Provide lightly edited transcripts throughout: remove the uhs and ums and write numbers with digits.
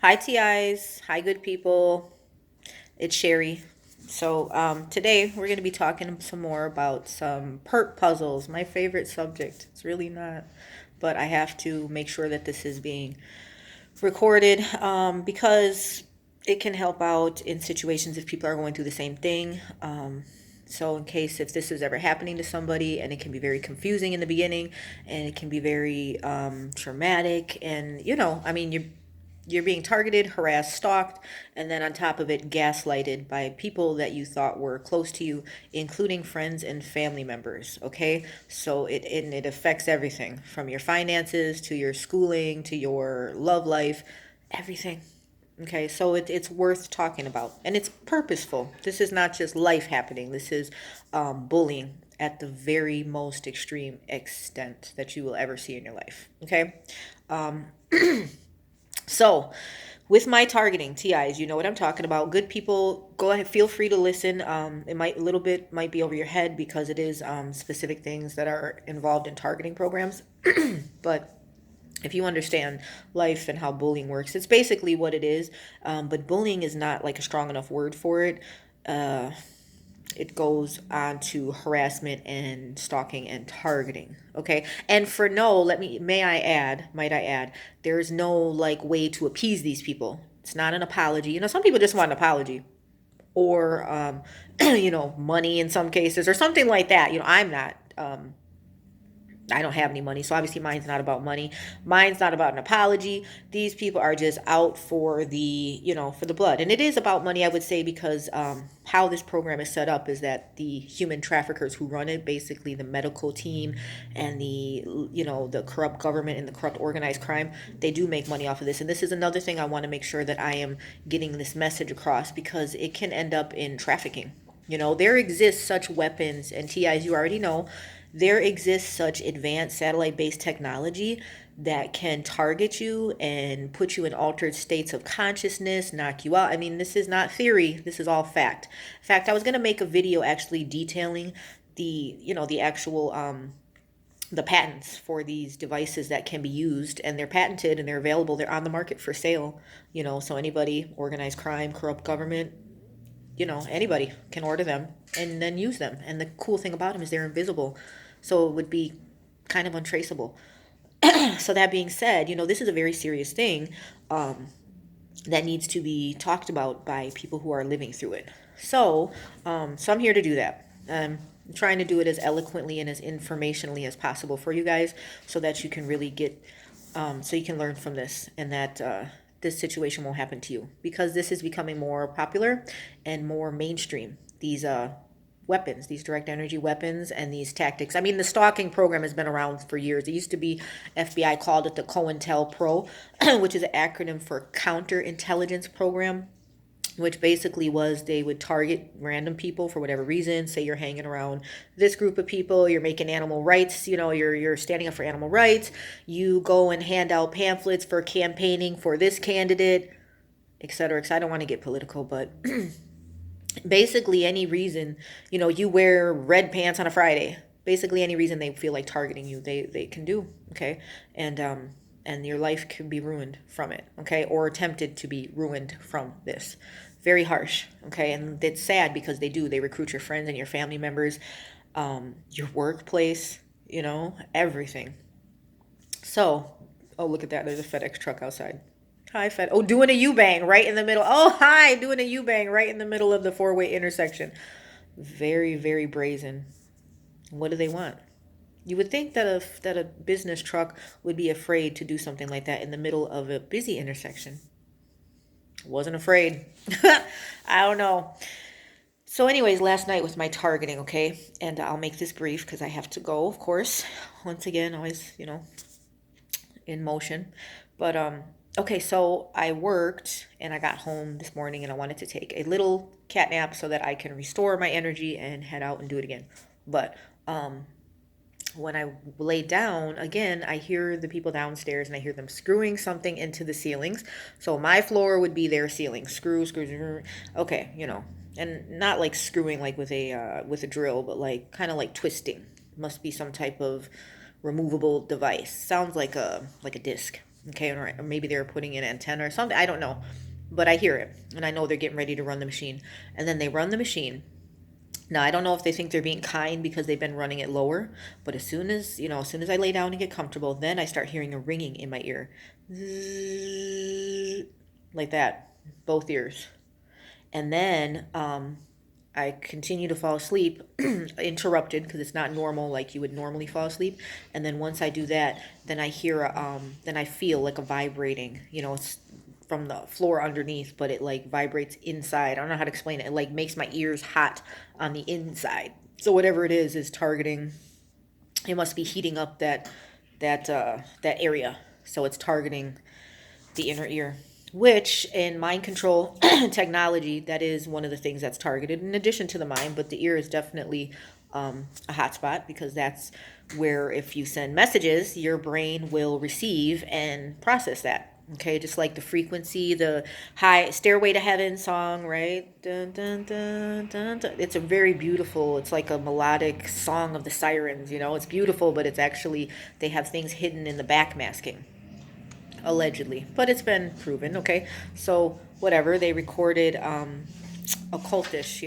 Hi, TIs. Hi, good people. It's Sherry. So, today we're going to be talking some more about some perp puzzles, my favorite subject. It's really not, but I have to make sure that this is being recorded because it can help out in situations if people are going through the same thing. So, in case if this is ever happening to somebody, and it can be very confusing in the beginning, and it can be very traumatic, and I mean, you're being targeted, harassed, stalked, and then on top of it, gaslighted by people that you thought were close to you, including friends and family members. Okay, so it affects everything from your finances to your schooling to your love life, everything. Okay, so it's worth talking about, and it's purposeful. This is not just life happening. This is bullying at the very most extreme extent that you will ever see in your life. Okay. Um, So, with my targeting TIs, you know what I'm talking about. Good people, go ahead, feel free to listen. It might a little bit might be over your head because it is specific things that are involved in targeting programs. But if you understand life and how bullying works, it's basically what it is. But bullying is not like a strong enough word for it. Uh, it goes on to harassment and stalking and targeting. Okay, and for no, might I add, there is no like way to appease these people. It's not an apology. Some people just want an apology, or money in some cases, or something like that. I'm not I don't have any money, so obviously mine's not about money. Mine's not about an apology. These people are just out for for the blood, and it is about money, I would say, because how this program is set up is that the human traffickers who run it, basically the medical team and the corrupt government and the corrupt organized crime, they do make money off of this. And this is another thing I want to make sure that I am getting this message across because it can end up in trafficking. There exists such weapons and TIs, you already know, there exists such advanced satellite based technology that can target you and put you in altered states of consciousness, knock you out. I mean, this is not theory, this is all fact. In fact, I was going to make a video actually detailing the actual the patents for these devices that can be used, and they're patented and they're available, they're on the market for sale. So anybody, organized crime, corrupt government, anybody can order them and then use them. And the cool thing about them is they're invisible. So it would be kind of untraceable. So that being said, this is a very serious thing that needs to be talked about by people who are living through it. So I'm here to do that. I'm trying to do it as eloquently and as informationally as possible for you guys so that you can really so you can learn from this, and that this situation won't happen to you, because this is becoming more popular and more mainstream. These weapons, these direct energy weapons, and these tactics. I mean, the stalking program has been around for years. It used to be, FBI called it the COINTELPRO, which is an acronym for Counterintelligence Program, which basically was they would target random people for whatever reason. Say you're hanging around this group of people, you're making animal rights, you're standing up for animal rights, you go and hand out pamphlets for campaigning for this candidate, etc. Because I don't want to get political, but basically any reason, you wear red pants on a Friday. Basically any reason they feel like targeting you, they can do. Okay, and your life can be ruined from it. Okay, or attempted to be ruined from this. Very harsh. Okay, and it's sad because they recruit your friends and your family members, your workplace, everything. So, oh, look at that, there's a FedEx truck outside. Hi, Fed. Oh, doing a U-bang right in the middle. Oh, hi, doing a U-bang right in the middle of the four-way intersection. Very, very brazen. What do they want? You would think that a business truck would be afraid to do something like that in the middle of a busy intersection. Wasn't afraid. I don't know. So, anyways, last night was my targeting, okay? And I'll make this brief because I have to go, of course. Once again, always, in motion. But okay, so I worked and I got home this morning and I wanted to take a little cat nap so that I can restore my energy and head out and do it again. But when I lay down again, I hear the people downstairs and I hear them screwing something into the ceilings. So my floor would be their ceiling. Screw, screw, screw. Okay, and not like screwing like with a drill, but like kind of like twisting. Must be some type of removable device. Sounds like a disc. Okay, or maybe they were putting in antenna or something. I don't know, but I hear it, and I know they're getting ready to run the machine. And then they run the machine. Now I don't know if they think they're being kind because they've been running it lower, but as soon as I lay down and get comfortable, then I start hearing a ringing in my ear, Zzzz, like that, both ears. And then I continue to fall asleep, interrupted because it's not normal like you would normally fall asleep. And then once I do that, then then I feel like a vibrating. It's from the floor underneath, but it like vibrates inside. I don't know how to explain it. It like makes my ears hot on the inside. So whatever it is targeting. It must be heating up that area. So it's targeting the inner ear, which in mind control technology, that is one of the things that's targeted in addition to the mind. But the ear is definitely a hot spot because that's where if you send messages, your brain will receive and process that. Okay, just like the frequency, the high Stairway to Heaven song, right? Dun, dun, dun, dun, dun. It's a very beautiful, it's like a melodic song of the sirens, it's beautiful, but it's actually, they have things hidden in the backmasking, allegedly, but it's been proven. Okay, so whatever, they recorded occultish,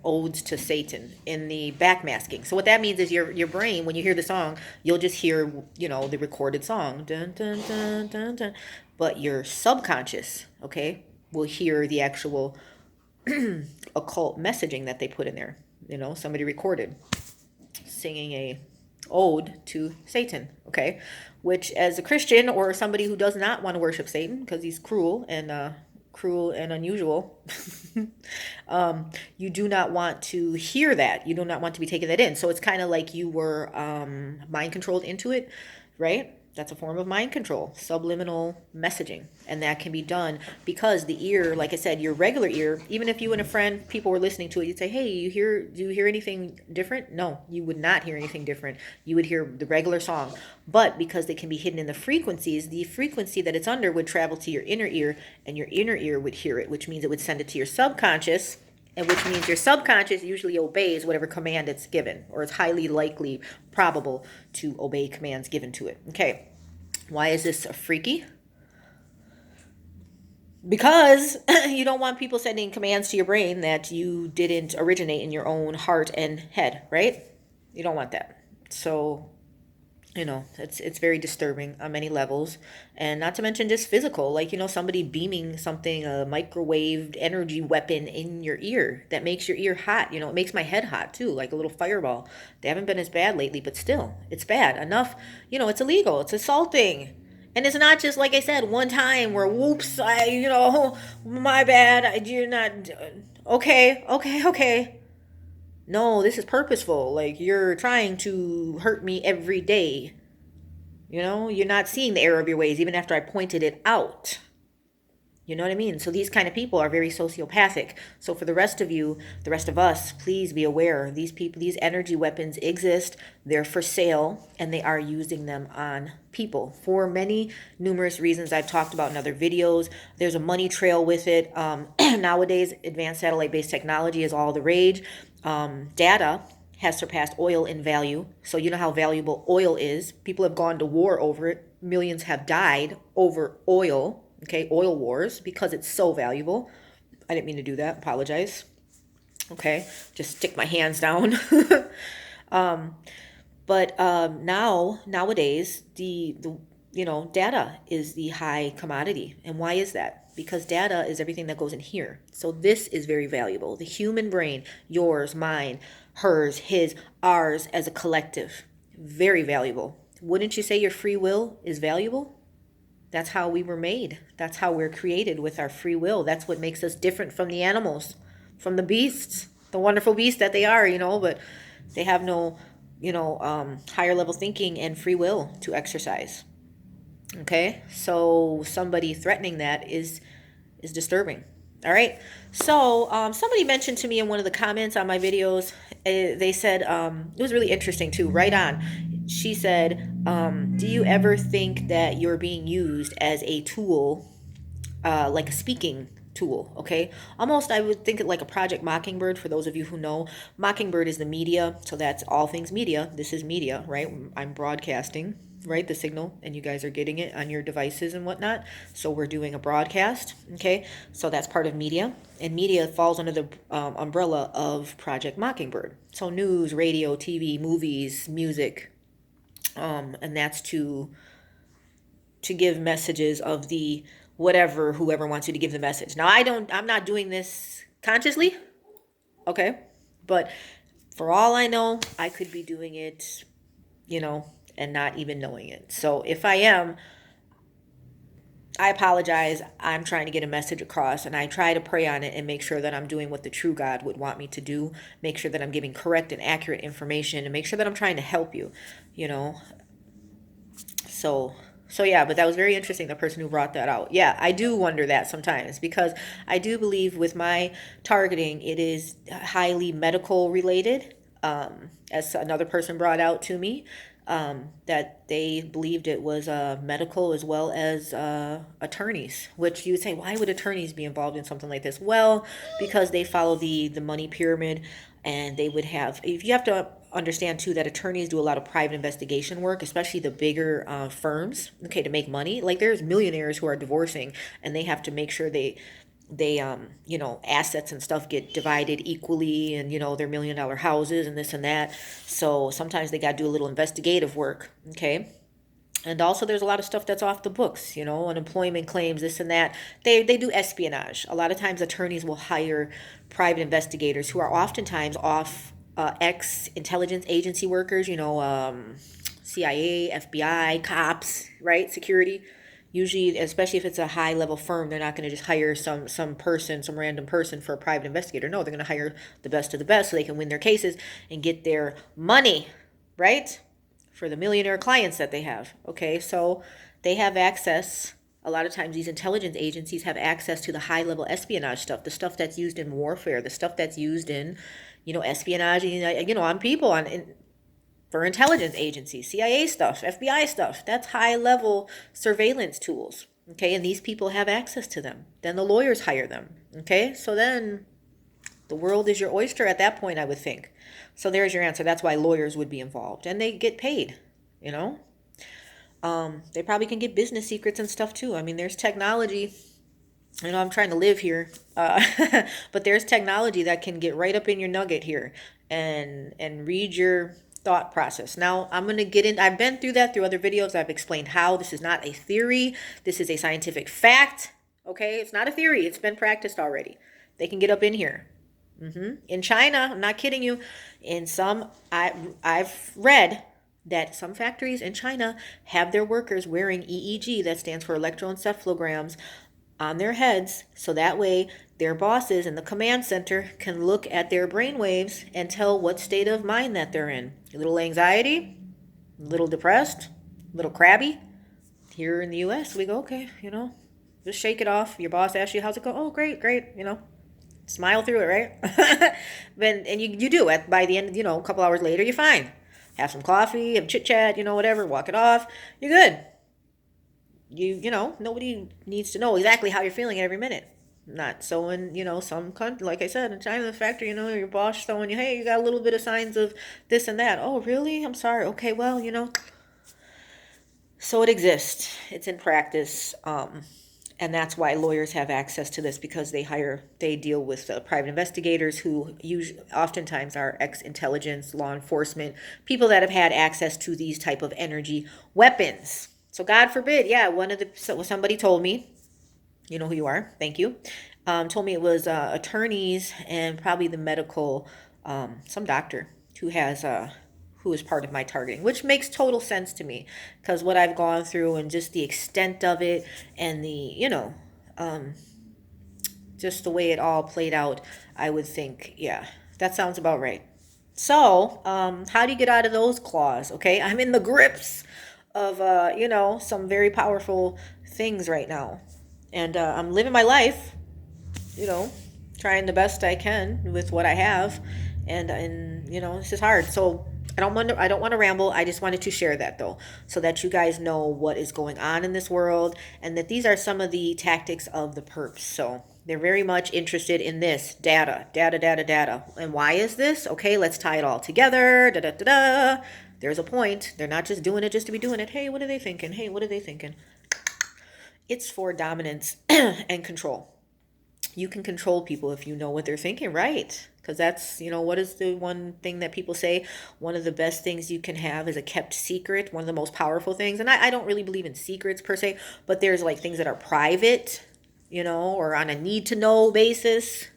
odes to Satan in the backmasking. So what that means is your brain, when you hear the song, you'll just hear, the recorded song, dun, dun, dun, dun, dun. But your subconscious, okay, will hear the actual occult messaging that they put in there. Somebody recorded singing a ode to Satan, okay? Which, as a Christian or somebody who does not want to worship Satan because he's cruel and unusual, you do not want to hear that. You do not want to be taking that in. So it's kind of like you were mind controlled into it, right? That's a form of mind control, subliminal messaging. And that can be done because the ear, like I said, your regular ear, even if you and a friend, people were listening to it, you'd say, hey, do you hear anything different? No, you would not hear anything different. You would hear the regular song. But because they can be hidden in the frequencies, the frequency that it's under would travel to your inner ear, and your inner ear would hear it, which means it would send it to your subconscious, and which means your subconscious usually obeys whatever command it's given, or it's highly likely, probable to obey commands given to it. Okay, why is this freaky? Because you don't want people sending commands to your brain that you didn't originate in your own heart and head, right? You don't want that. So it's very disturbing on many levels, and not to mention just physical, like somebody beaming something, a microwaved energy weapon in your ear that makes your ear hot. It makes my head hot too, like a little fireball. They haven't been as bad lately, but still it's bad enough. It's illegal, it's assaulting. And it's not just, like I said, one time where whoops, my bad, you're not okay. No, this is purposeful. Like, you're trying to hurt me every day. You're not seeing the error of your ways, even after I pointed it out. You know what I mean? So these kind of people are very sociopathic. So for the rest of you, the rest of us, please be aware. These people, these energy weapons exist. They're for sale, and they are using them on people for many numerous reasons I've talked about in other videos. There's a money trail with it. Nowadays, advanced satellite-based technology is all the rage. Data has surpassed oil in value. So you know how valuable oil is. People have gone to war over it. Millions have died over oil. Okay, oil wars, because it's so valuable. I didn't mean to do that. Apologize. Okay, just stick my hands down. But nowadays, the data is the high commodity. And why is that? Because data is everything that goes in here. So this is very valuable. The human brain, yours, mine, hers, his, ours, as a collective, very valuable. Wouldn't you say your free will is valuable? That's how we were made. That's how we're created, with our free will. That's what makes us different from the animals, from the beasts, the wonderful beasts that they are, but they have no, higher level thinking and free will to exercise. Okay, so somebody threatening that is disturbing. All right, so somebody mentioned to me in one of the comments on my videos, they said, it was really interesting too, right on. She said, do you ever think that you're being used as a tool, like a speaking tool? Okay, almost I would think it like a Project Mockingbird. For those of you who know, Mockingbird is the media, so that's all things media. This is media, right? I'm broadcasting. right? The signal, and you guys are getting it on your devices and whatnot. So we're doing a broadcast, okay? So that's part of media, and media falls under the umbrella of Project Mockingbird. So news, radio, TV, movies, music, and that's to give messages of the whatever whoever wants you to give the message. Now I'm not doing this consciously, okay? But for all I know, I could be doing it, and not even knowing it. So if I am, I apologize. I'm trying to get a message across, and I try to pray on it and make sure that I'm doing what the true God would want me to do. Make sure that I'm giving correct and accurate information, and make sure that I'm trying to help you, you know. So yeah, but that was very interesting, the person who brought that out. Yeah, I do wonder that sometimes, because I do believe with my targeting, it is highly medical related. As another person brought out to me, that they believed it was medical as well as attorneys. Which you would say, why would attorneys be involved in something like this? Well, because they follow the money pyramid, and they would have. If you have to understand too that attorneys do a lot of private investigation work, especially the bigger firms, okay, to make money. Like there's millionaires who are divorcing, and they have to make sure they assets and stuff get divided equally, and their $1 million houses and this and that. So sometimes they got to do a little investigative work, okay? And also there's a lot of stuff that's off the books, unemployment claims, this and that. They do espionage. A lot of times attorneys will hire private investigators who are oftentimes off ex-intelligence agency workers, CIA, FBI, cops, right? Security. Usually, especially if it's a high level firm, they're not going to just hire some person, some random person for a private investigator. No, they're going to hire the best of the best so they can win their cases and get their money, right? For the millionaire clients that they have. Okay, so they have access. A lot of times these intelligence agencies have access to the high level espionage stuff, the stuff that's used in warfare, the stuff that's used in, espionage, on people, for intelligence agencies, CIA stuff, FBI stuff. That's high level surveillance tools. Okay, and these people have access to them. Then the lawyers hire them. Okay, so then the world is your oyster at that point, I would think. So there's your answer. That's why lawyers would be involved, and they get paid. They probably can get business secrets and stuff too. I mean, there's technology. I'm trying to live here, but there's technology that can get right up in your nugget here and read your thought process. Now, I'm going to get in. I've been through that through other videos. I've explained how this is not a theory. This is a scientific fact. Okay, it's not a theory. It's been practiced already. They can get up in here. In China, I'm not kidding you. In some, I've read that some factories in China have their workers wearing EEG, that stands for electroencephalograms, on their heads, so that way their bosses in the command center can look at their brain waves and tell what state of mind that they're in. A little anxiety, a little depressed, a little crabby. Here in the US, we go, okay, just shake it off. Your boss asks you, how's it go? Oh, great, smile through it, right? And you do it. By the end, a couple hours later, you're fine. Have some coffee, have chit chat, whatever, walk it off. You're good. Nobody needs to know exactly how you're feeling every minute. Not so in, some country, like I said, in China, the factory, your boss showing you, hey, you got a little bit of signs of this and that. Oh, really? I'm sorry. Okay, well, So it exists. It's in practice. And that's why lawyers have access to this, because they deal with private investigators who oftentimes are ex-intelligence, law enforcement, people that have had access to these type of energy weapons. So God forbid, yeah, somebody told me, you know who you are, thank you, told me it was attorneys and probably the medical, some doctor who is part of my targeting, which makes total sense to me, because what I've gone through and just the extent of it and just the way it all played out, I would think, yeah, that sounds about right. So, how do you get out of those claws? Okay, I'm in the grips of some very powerful things right now, and I'm living my life, trying the best I can with what I have, and this is hard. So I don't want to ramble. I just wanted to share that though, so that you guys know what is going on in this world, and that these are some of the tactics of the perps. So they're very much interested in this data. And why is this? Okay, let's tie it all together. There's a point. They're not just doing it just to be doing it. Hey, what are they thinking? Hey, what are they thinking? It's for dominance and control. You can control people if you know what they're thinking, right? Because that's, what is the one thing that people say? One of the best things you can have is a kept secret, one of the most powerful things. And I don't really believe in secrets per se, but there's like things that are private, or on a need to know basis,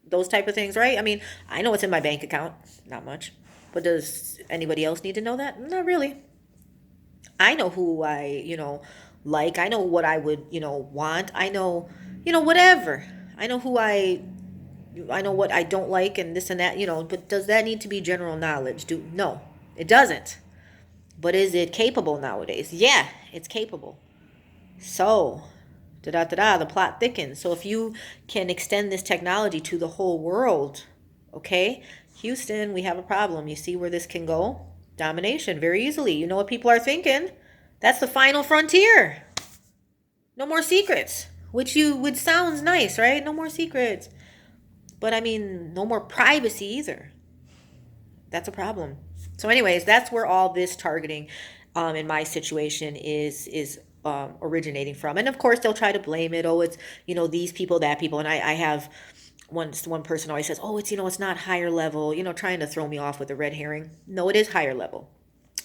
those type of things, right? I mean, I know what's in my bank account, not much, but does anybody else need to know that? Not really. I know who I, like. I know what I would, want. I know, whatever. I know I know what I don't like and this and that, but does that need to be general knowledge? No, it doesn't. But is it capable nowadays? Yeah, it's capable. So, the plot thickens. So if you can extend this technology to the whole world, okay, Houston, we have a problem. You see where this can go? Domination, very easily. You know what people are thinking? That's the final frontier. No more secrets, which sounds nice, right? No more secrets. But I mean, no more privacy either. That's a problem. So anyways, that's where all this targeting in my situation is originating from. And of course, they'll try to blame it. Oh, it's, these people, that people. And I have one person always says, oh, it's not higher level, trying to throw me off with a red herring. No, it is higher level.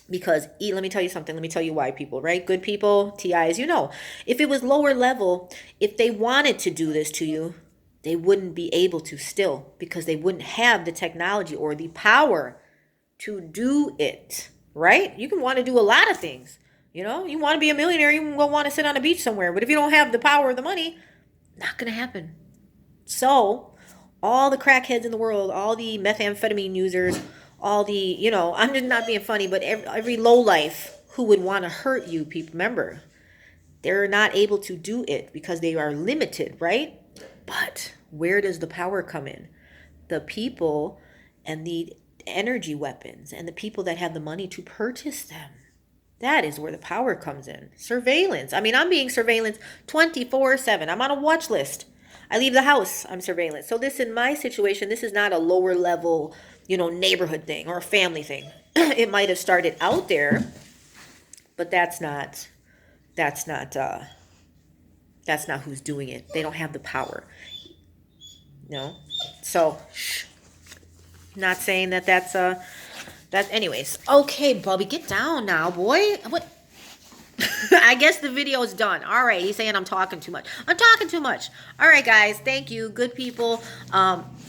Because let me tell you something. Let me tell you why, people, right? Good people, TIs, if it was lower level, if they wanted to do this to you, they wouldn't be able to still, because they wouldn't have the technology or the power to do it, right? You can want to do a lot of things. You want to be a millionaire, you will want to sit on a beach somewhere. But if you don't have the power or the money, not going to happen. So all the crackheads in the world, all the methamphetamine users, all the, I'm just not being funny, but every lowlife who would want to hurt you, people, remember, they're not able to do it because they are limited, right? But where does the power come in? The people and the energy weapons and the people that have the money to purchase them. That is where the power comes in. Surveillance. I mean, I'm being surveillance 24/7. I'm on a watch list. I leave the house, I'm surveillance. So this, in my situation, this is not a lower level, neighborhood thing or a family thing. It might have started out there, but that's not who's doing it. They don't have the power. So not saying that's anyways. Okay, Bubby, get down now, boy. What? I guess the video is done. All right, he's saying I'm talking too much. I'm talking too much. All right, guys, thank you. Good people,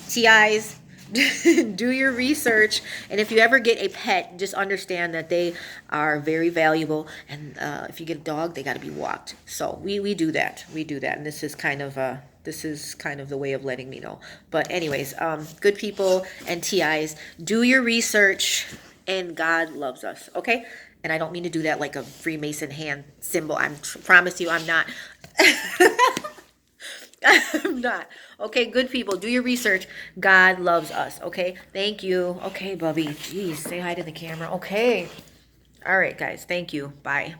TIs, do your research. And if you ever get a pet, just understand that they are very valuable. And if you get a dog, they got to be walked. So we do that. We do that. And this is kind of the way of letting me know. But anyways, good people and TIs, do your research, and God loves us, okay? And I don't mean to do that like a Freemason hand symbol. I promise you I'm not. I'm not. Okay, good people, do your research. God loves us, okay? Thank you. Okay, Bubby. Jeez, say hi to the camera. Okay. All right, guys. Thank you. Bye.